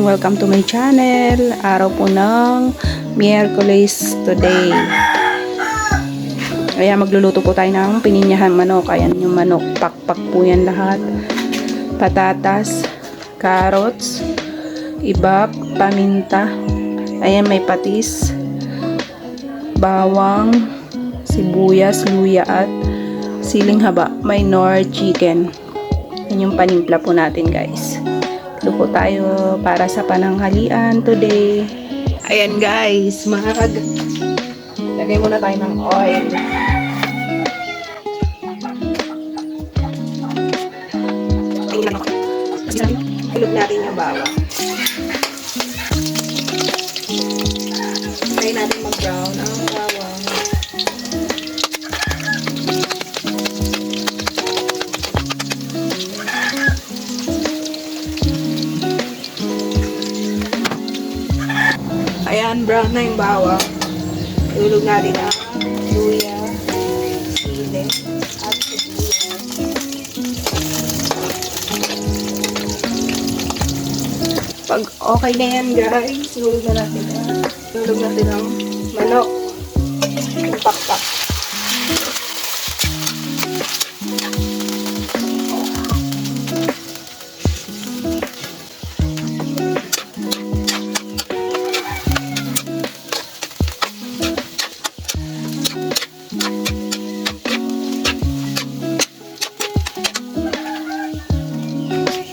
morning! Welcome to my channel. Araw po ng Miyerkules today. Kaya magluluto po tayo ng pininyahan manok. Ayan yung manok. Pakpak po yan lahat. Patatas, carrots, ibak, paminta. Ayan may patis, bawang, sibuyas, luya at siling haba. May Nor chicken. Yan yung panimpla po natin guys. Ito po tayo para sa pananghalian today. Ayan guys, lagay muna tayo ng oil. Ilog natin yung bawang. Try natin mag-brown ang bawang. Ayan, brown na yung bawang. Ilulog natin ang luya, sili, at sibuyas. Pag okay na yan guys, ilulog na natin ang manok. Yung pakpak.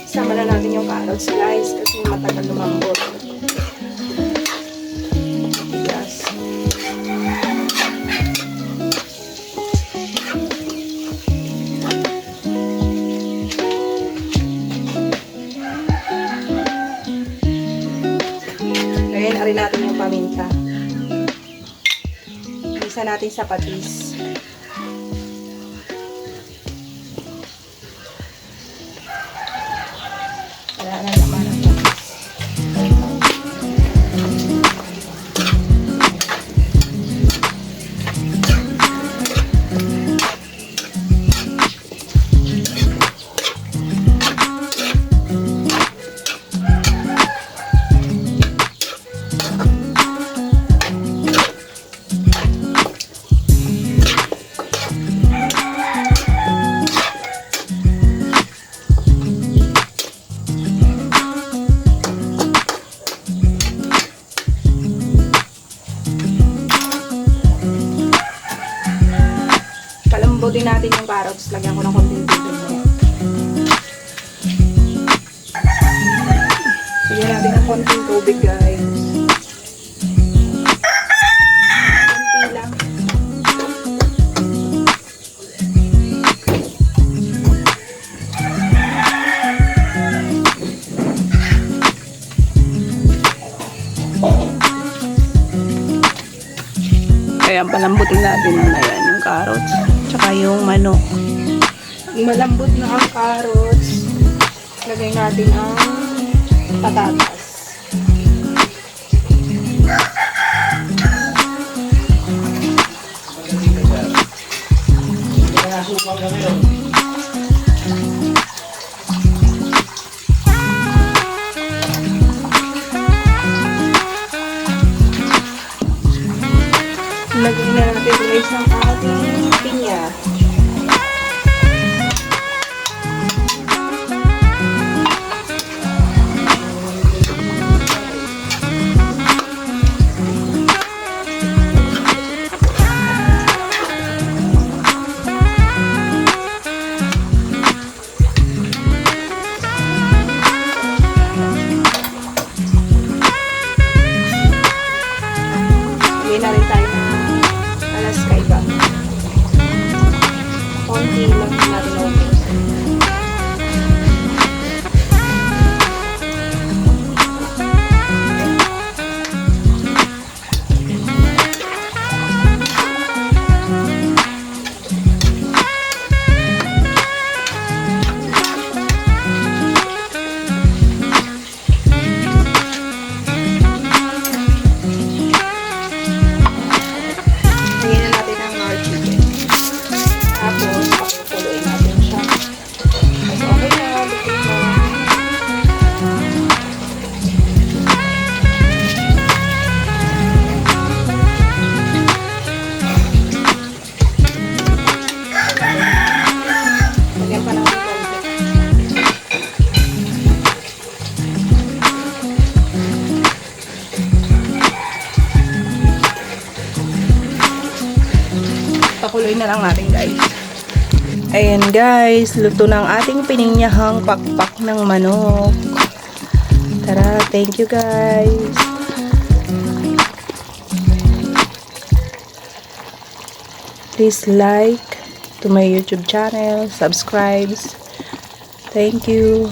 Sama na natin yung carrots guys kasi matagal lumambot. Tigas. Lagyan na rin natin yung paminta. Isa natin sa patis. Wala na naman ang patis. Palambutin natin yung carrots. Lagyan ko ng konting tubig na yan. Lagyan natin ng konting tubig guys. Konti lang. Kaya palambutin natin na yan yung carrots. Tsaka yung manok. Malambot na ang carrots. Lagay natin ang patatas. Lagay na natin guys ng ating pinya. na lang natin guys. Ayan guys, luto ng ating pininyahang pakpak ng manok. Tara, thank you guys. Please like to my YouTube channel, subscribe. Thank you.